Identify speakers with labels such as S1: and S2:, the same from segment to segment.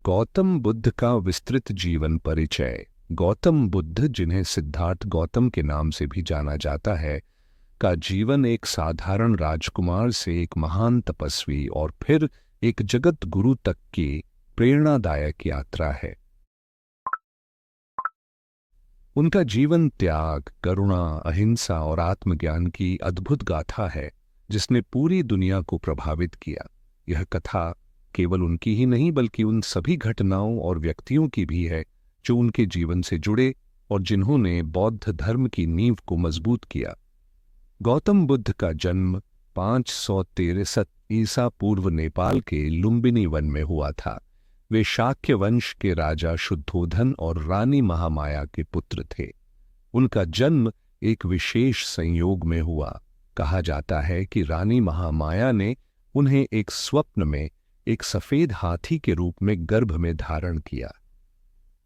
S1: गौतम बुद्ध का विस्तृत जीवन परिचय। गौतम बुद्ध, जिन्हें सिद्धार्थ गौतम के नाम से भी जाना जाता है, का जीवन एक साधारण राजकुमार से एक महान तपस्वी और फिर एक जगत गुरु तक की प्रेरणादायक यात्रा है। उनका जीवन त्याग, करुणा, अहिंसा और आत्मज्ञान की अद्भुत गाथा है, जिसने पूरी दुनिया को प्रभावित किया। यह कथा केवल उनकी ही नहीं बल्कि उन सभी घटनाओं और व्यक्तियों की भी है जो उनके जीवन से जुड़े और जिन्होंने बौद्ध धर्म की नींव को मजबूत किया। गौतम बुद्ध का जन्म 563 ईसा पूर्व नेपाल के लुम्बिनी वन में हुआ था। वे शाक्य वंश के राजा शुद्धोधन और रानी महामाया के पुत्र थे। उनका जन्म एक विशेष संयोग में हुआ। कहा जाता है कि रानी महामाया ने उन्हें एक स्वप्न में एक सफेद हाथी के रूप में गर्भ में धारण किया।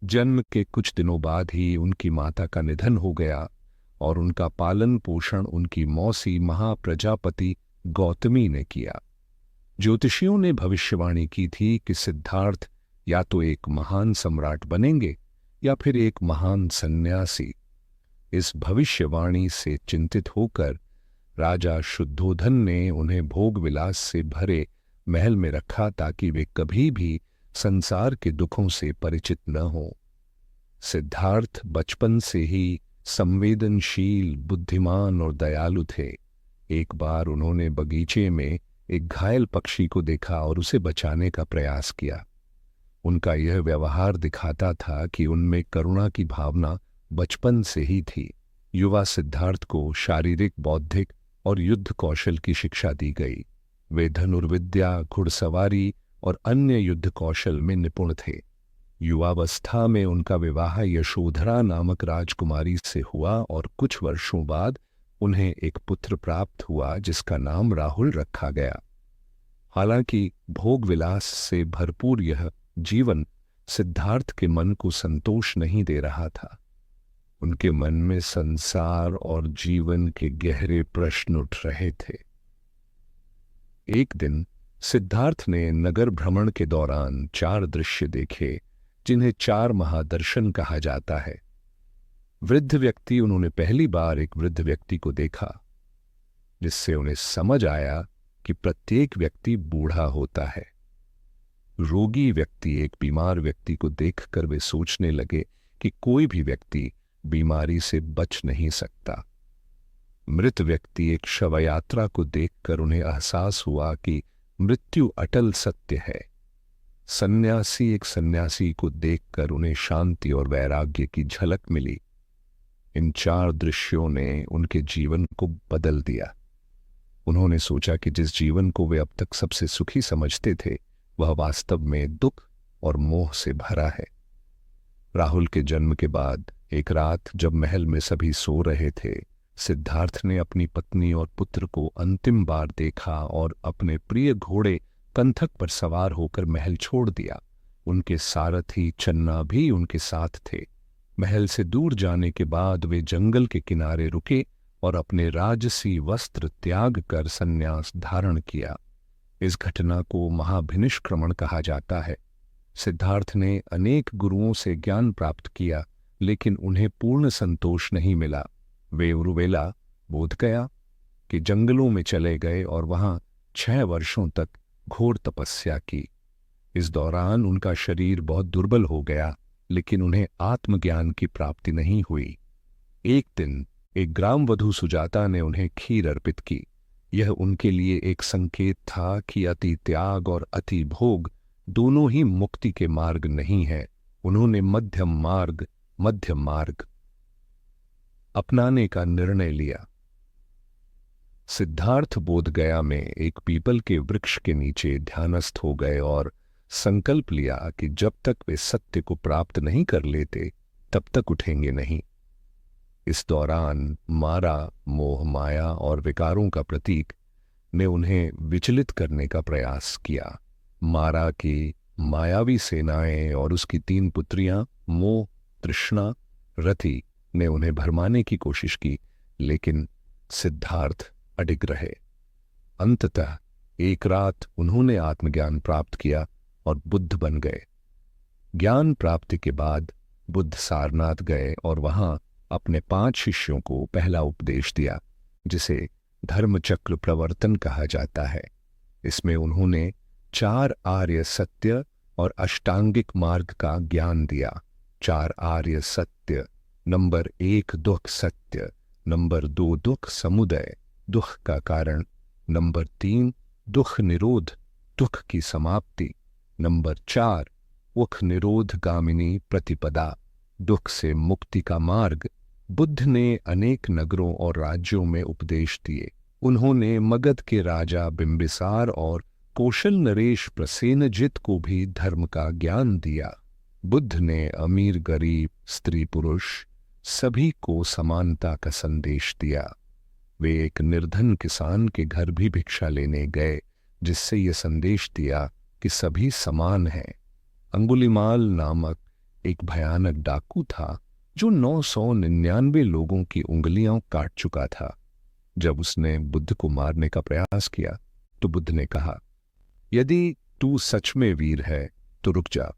S1: जन्म के कुछ दिनों बाद ही उनकी माता का निधन हो गया और उनका पालन पोषण उनकी मौसी महाप्रजापति गौतमी ने किया। ज्योतिषियों ने भविष्यवाणी की थी कि सिद्धार्थ या तो एक महान सम्राट बनेंगे या फिर एक महान सन्यासी। इस भविष्यवाणी से चिंतित होकर राजा शुद्धोधन ने उन्हें भोग विलास से भरे महल में रखा ताकि वे कभी भी संसार के दुखों से परिचित न हों। सिद्धार्थ बचपन से ही संवेदनशील, बुद्धिमान और दयालु थे। एक बार उन्होंने बगीचे में एक घायल पक्षी को देखा और उसे बचाने का प्रयास किया। उनका यह व्यवहार दिखाता था कि उनमें करुणा की भावना बचपन से ही थी। युवा सिद्धार्थ को शारीरिक, बौद्धिक और युद्ध कौशल की शिक्षा दी गई। वे धनुर्विद्या, घुड़सवारी और अन्य युद्ध कौशल में निपुण थे। युवावस्था में उनका विवाह यशोधरा नामक राजकुमारी से हुआ और कुछ वर्षों बाद उन्हें एक पुत्र प्राप्त हुआ जिसका नाम राहुल रखा गया। हालांकि भोग विलास से भरपूर यह जीवन सिद्धार्थ के मन को संतोष नहीं दे रहा था। उनके मन में संसार और जीवन के गहरे प्रश्न उठ रहे थे। एक दिन सिद्धार्थ ने नगर भ्रमण के दौरान 4 दृश्य देखे जिन्हें 4 महादर्शन कहा जाता है। वृद्ध व्यक्ति, उन्होंने पहली बार एक वृद्ध व्यक्ति को देखा, जिससे उन्हें समझ आया कि प्रत्येक व्यक्ति बूढ़ा होता है। रोगी व्यक्ति, एक बीमार व्यक्ति को देखकर वे सोचने लगे कि कोई भी व्यक्ति बीमारी से बच नहीं सकता। मृत व्यक्ति, एक शवयात्रा को देखकर उन्हें एहसास हुआ कि मृत्यु अटल सत्य है। सन्यासी, एक सन्यासी को देखकर उन्हें शांति और वैराग्य की झलक मिली। इन 4 दृश्यों ने उनके जीवन को बदल दिया। उन्होंने सोचा कि जिस जीवन को वे अब तक सबसे सुखी समझते थे वह वास्तव में दुख और मोह से भरा है। राहुल के जन्म के बाद एक रात जब महल में सभी सो रहे थे, सिद्धार्थ ने अपनी पत्नी और पुत्र को अंतिम बार देखा और अपने प्रिय घोड़े कंथक पर सवार होकर महल छोड़ दिया। उनके सारथी चन्ना भी उनके साथ थे। महल से दूर जाने के बाद वे जंगल के किनारे रुके और अपने राजसी वस्त्र त्याग कर संन्यास धारण किया। इस घटना को महाभिनिष्क्रमण कहा जाता है। सिद्धार्थ ने अनेक गुरुओं से ज्ञान प्राप्त किया, लेकिन उन्हें पूर्ण संतोष नहीं मिला। वे उरुवेला, बोधगया के जंगलों में चले गए और वहां 6 वर्षों तक घोर तपस्या की। इस दौरान उनका शरीर बहुत दुर्बल हो गया, लेकिन उन्हें आत्मज्ञान की प्राप्ति नहीं हुई। एक दिन एक ग्रामवधू सुजाता ने उन्हें खीर अर्पित की। यह उनके लिए एक संकेत था कि अति त्याग और अति भोग दोनों ही मुक्ति के मार्ग नहीं है। उन्होंने मध्यम मार्ग अपनाने का निर्णय लिया। सिद्धार्थ बोधगया में एक पीपल के वृक्ष के नीचे ध्यानस्थ हो गए और संकल्प लिया कि जब तक वे सत्य को प्राप्त नहीं कर लेते तब तक उठेंगे नहीं। इस दौरान मारा, मोह, माया और विकारों का प्रतीक ने उन्हें विचलित करने का प्रयास किया। मारा की मायावी सेनाएं और उसकी 3 पुत्रियां मोह, तृष्णा, रति ने उन्हें भरमाने की कोशिश की, लेकिन सिद्धार्थ अडिग रहे। अंततः एक रात उन्होंने आत्मज्ञान प्राप्त किया और बुद्ध बन गए। ज्ञान प्राप्ति के बाद बुद्ध सारनाथ गए और वहां अपने 5 शिष्यों को पहला उपदेश दिया, जिसे धर्मचक्र प्रवर्तन कहा जाता है। इसमें उन्होंने 4 आर्य सत्य और अष्टांगिक मार्ग का ज्ञान दिया। 4 आर्य सत्य: नंबर 1 दुख सत्य, नंबर 2 दुख समुदय, दुख का कारण, नंबर 3 दुख निरोध, दुख की समाप्ति, नंबर 4 उख निरोध गामिनी प्रतिपदा, दुख से मुक्ति का मार्ग। बुद्ध ने अनेक नगरों और राज्यों में उपदेश दिए। उन्होंने मगध के राजा बिंबिसार और कौशल नरेश प्रसेनजित को भी धर्म का ज्ञान दिया। बुद्ध ने अमीर गरीब स्त्री पुरुष सभी को समानता का संदेश दिया। वे एक निर्धन किसान के घर भी भिक्षा लेने गए, जिससे ये संदेश दिया कि सभी समान हैं। अंगुलिमाल नामक एक भयानक डाकू था जो 999 लोगों की उंगलियां काट चुका था। जब उसने बुद्ध को मारने का प्रयास किया तो बुद्ध ने कहा, यदि तू सच में वीर है तो रुक जा।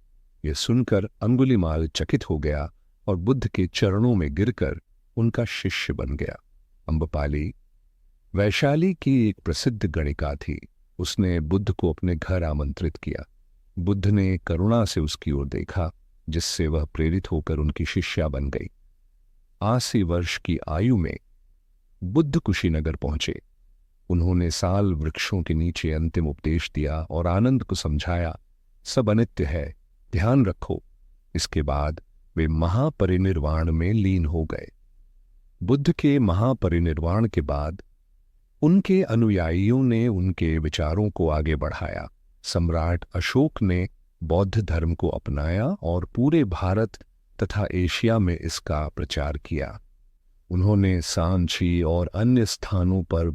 S1: यह सुनकर अंगुलिमाल चकित हो गया और बुद्ध के चरणों में गिरकर उनका शिष्य बन गया। अम्बपाली वैशाली की एक प्रसिद्ध गणिका थी। उसने बुद्ध को अपने घर आमंत्रित किया। बुद्ध ने करुणा से उसकी ओर देखा, जिससे वह प्रेरित होकर उनकी शिष्या बन गई। 80 वर्ष की आयु में बुद्ध कुशीनगर पहुंचे। उन्होंने साल वृक्षों के नीचे अंतिम उपदेश दिया और आनंद को समझाया, सब अनित्य है, ध्यान रखो। इसके बाद वे महापरिनिर्वाण में लीन हो गए। बुद्ध के महापरिनिर्वाण के बाद उनके अनुयायियों ने उनके विचारों को आगे बढ़ाया। सम्राट अशोक ने बौद्ध धर्म को अपनाया और पूरे भारत तथा एशिया में इसका प्रचार किया। उन्होंने सांची और अन्य स्थानों पर